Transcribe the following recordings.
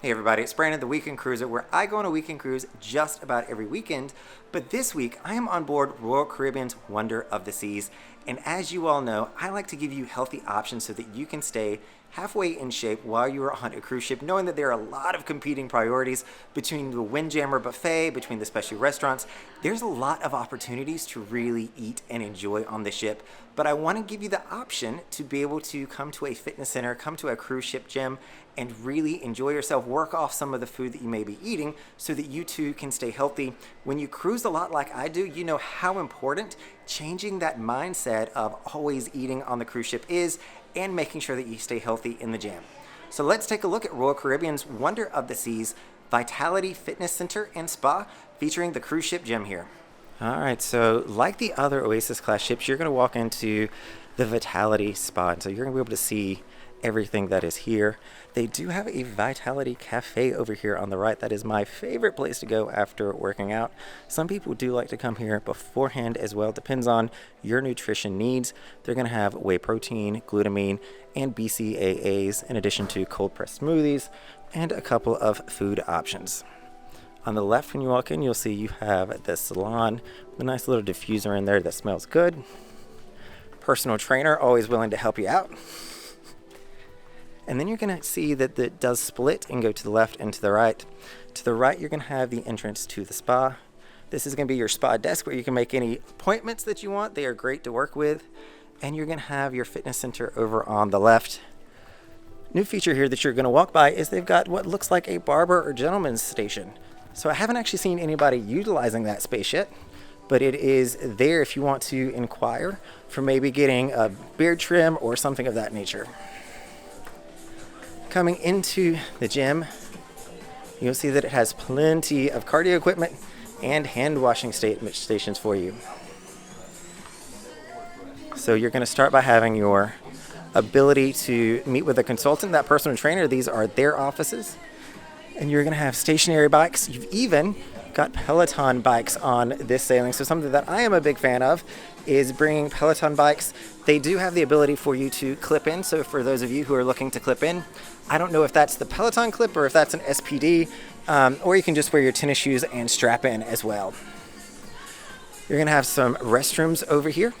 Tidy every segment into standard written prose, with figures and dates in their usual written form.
Hey everybody, it's Brandon, the Weekend Cruiser, where I go on a weekend cruise just about every weekend. But this week, I am on board Royal Caribbean's Wonder of the Seas. And as you all know, I like to give you healthy options so that you can stay halfway in shape while you are on a cruise ship, knowing that there are a lot of competing priorities between the Windjammer buffet, between the special restaurants. There's a lot of opportunities to really eat and enjoy on the ship. But I want to give you the option to be able to come to a fitness center, come to a cruise ship gym, and really enjoy yourself, work off some of the food that you may be eating so that you too can stay healthy. When you cruise a lot like I do, you know how important changing that mindset of always eating on the cruise ship is, and making sure that you stay healthy in the gym. So let's take a look at Royal Caribbean's Wonder of the Seas Vitality Fitness Center and Spa featuring the cruise ship gym here. All right, so like the other Oasis class ships, you're going to walk into the Vitality Spa, and so you're going to be able to see everything that is here. They do have a Vitality Cafe over here on the right. That is my favorite place to go after working out. Some people do like to come here beforehand as well. Depends on your nutrition needs. They're going to have whey protein, glutamine, and BCAAs, in addition to cold pressed smoothies and a couple of food options. On the left, when you walk in, you'll see you have the salon, a nice little diffuser in there that smells good. Personal trainer, always willing to help you out. And then you're going to see that it does split and go to the left and to the right. To the right, you're going to have the entrance to the spa. This is going to be your spa desk where you can make any appointments that you want. They are great to work with. And you're going to have your fitness center over on the left. New feature here that you're going to walk by is they've got what looks like a barber or gentleman's station. So I haven't actually seen anybody utilizing that space yet, but it is there if you want to inquire for maybe getting a beard trim or something of that nature. Coming into the gym, you'll see that it has plenty of cardio equipment and hand washing stations for you. So you're going to start by having your ability to meet with a consultant, that personal trainer. These are their offices. And you're going to have stationary bikes. You've even got Peloton bikes on this sailing. So something that I am a big fan of is bringing Peloton bikes. They do have the ability for you to clip in. So for those of you who are looking to clip in, I don't know if that's the Peloton clip or if that's an SPD, or you can just wear your tennis shoes and strap in as well. You're going to have some restrooms over here.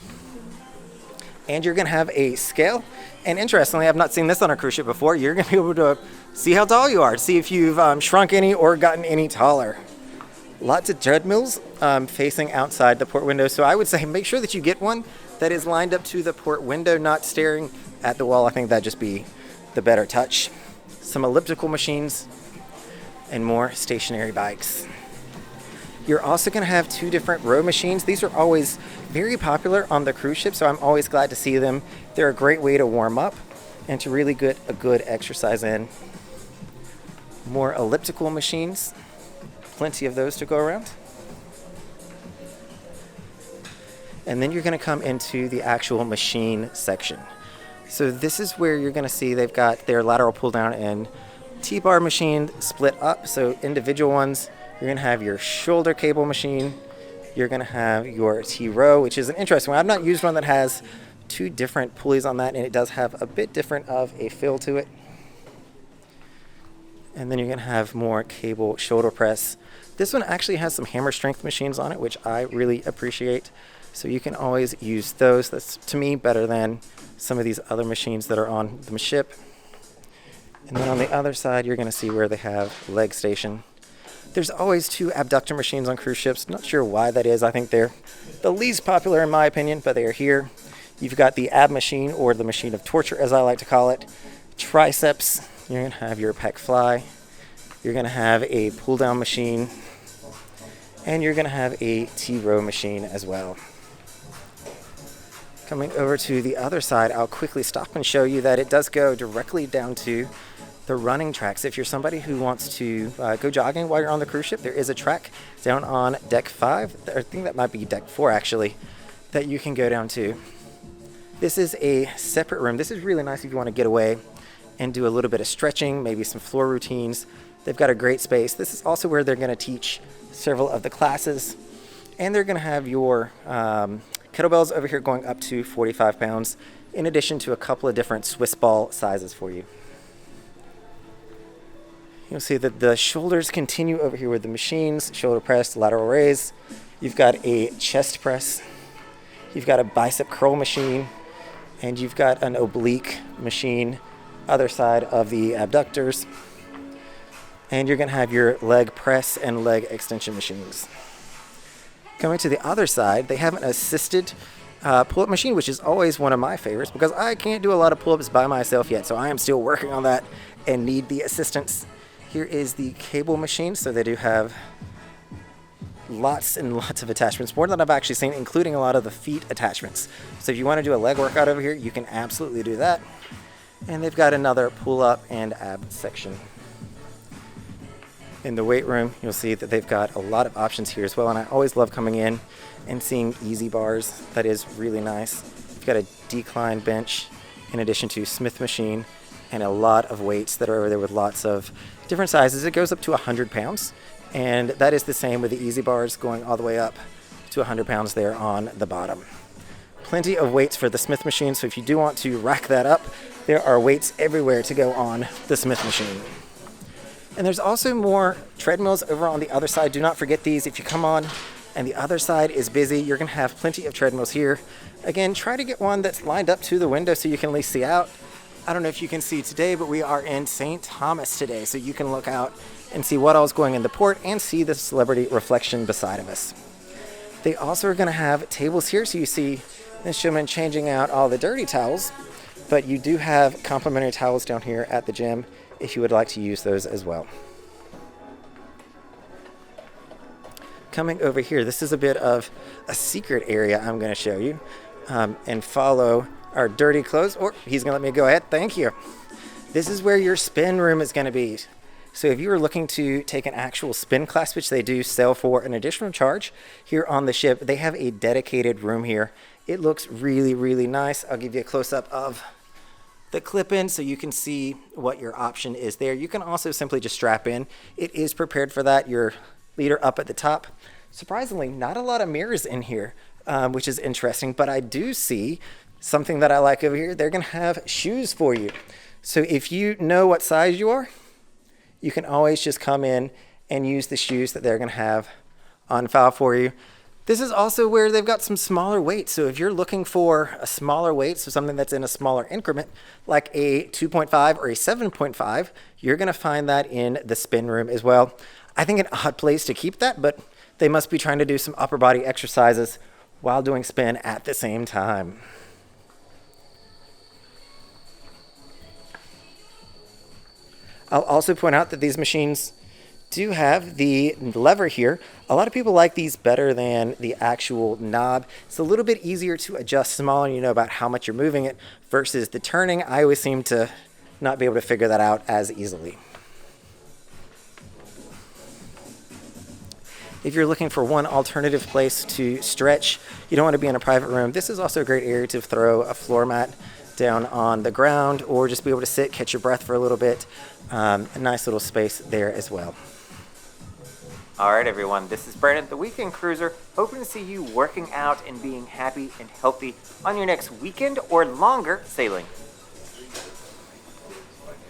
And you're going to have a scale. And interestingly, I've not seen this on a cruise ship before. You're going to be able to see how tall you are, see if you've shrunk any or gotten any taller. Lots of treadmills facing outside the port window. So I would say make sure that you get one that is lined up to the port window, not staring at the wall. I think that'd just be the better touch. Some elliptical machines and more stationary bikes. You're also going to have two different row machines. These are always very popular on the cruise ship, so I'm always glad to see them. They're a great way to warm up and to really get a good exercise in. More elliptical machines. Plenty of those to go around. And then you're going to come into the actual machine section. So this is where you're going to see they've got their lateral pull down and T-bar machine split up. So individual ones, you're going to have your shoulder cable machine. You're going to have your T-row, which is an interesting one. I've not used one that has two different pulleys on that, and it does have a bit different of a feel to it. And then you're going to have more cable shoulder press. This one actually has some hammer strength machines on it, which I really appreciate. So you can always use those. That's, to me, better than some of these other machines that are on the ship. And then on the other side, you're going to see where they have leg station. There's always two abductor machines on cruise ships. Not sure why that is. I think they're the least popular in my opinion, but they are here. You've got the ab machine, or the machine of torture, as I like to call it. Triceps. You're going to have your pec fly. You're going to have a pull down machine. And you're going to have a T-row machine as well. Coming over to the other side, I'll quickly stop and show you that it does go directly down to the running tracks. If you're somebody who wants to go jogging while you're on the cruise ship, there is a track down on deck 5, I think that might be deck 4 actually, that you can go down to. This is a separate room. This is really nice if you want to get away and do a little bit of stretching, maybe some floor routines. They've got a great space. This is also where they're going to teach several of the classes, and they're going to have your kettlebells over here going up to 45 pounds, in addition to a couple of different Swiss ball sizes for you. You'll see that the shoulders continue over here with the machines, shoulder press, lateral raise. You've got a chest press. You've got a bicep curl machine, and you've got an oblique machine, other side of the abductors. And you're gonna have your leg press and leg extension machines. Coming to the other side, they have an assisted pull-up machine, which is always one of my favorites because I can't do a lot of pull-ups by myself yet, so I am still working on that and need the assistance. Here is the cable machine, so they do have lots and lots of attachments, more than I've actually seen, including a lot of the feet attachments. So if you want to do a leg workout over here, you can absolutely do that. And they've got another pull-up and ab section. In the weight room, you'll see that they've got a lot of options here as well, and I always love coming in and seeing easy bars. That is really nice. You've got a decline bench in addition to Smith machine and a lot of weights that are over there with lots of different sizes. It goes up to 100 pounds, and that is the same with the easy bars going all the way up to 100 pounds there on the bottom. Plenty of weights for the Smith machine, so if you do want to rack that up, there are weights everywhere to go on the Smith machine. And there's also more treadmills over on the other side. Do not forget these. If you come on and the other side is busy, you're gonna have plenty of treadmills here. Again, try to get one that's lined up to the window so you can at least see out. I don't know if you can see today, but we are in St. Thomas today, so you can look out and see what all's going in the port and see the celebrity reflection beside of us. They also are gonna have tables here, so you see this gentleman changing out all the dirty towels, but you do have complimentary towels down here at the gym if you would like to use those as well. Coming over here, this is a bit of a secret area I'm going to show you, and follow our dirty clothes, or he's going to let me go ahead. Thank you. This is where your spin room is going to be. So if you are looking to take an actual spin class, which they do sell for an additional charge here on the ship, they have a dedicated room here. It looks really, really nice. I'll give you a close-up of the clip-in so you can see what your option is there. You can also simply just strap in. It is prepared for that. Your leader up at the top. Surprisingly, not a lot of mirrors in here, which is interesting, but I do see something that I like over here. They're gonna have shoes for you. So if you know what size you are, you can always just come in and use the shoes that they're gonna have on file for you. This is also where they've got some smaller weights. So if you're looking for a smaller weight, so something that's in a smaller increment, like a 2.5 or a 7.5, you're gonna find that in the spin room as well. I think an odd place to keep that, but they must be trying to do some upper body exercises while doing spin at the same time. I'll also point out that these machines do have the lever here. A lot of people like these better than the actual knob. It's a little bit easier to adjust smaller, and you know about how much you're moving it, versus the turning. I always seem to not be able to figure that out as easily. If you're looking for one alternative place to stretch, you don't want to be in a private room, this is also a great area to throw a floor mat down on the ground, or just be able to sit, catch your breath for a little bit. A nice little space there as well. All right, everyone, this is Brandon, the Weekend Cruiser, hoping to see you working out and being happy and healthy on your next weekend or longer sailing.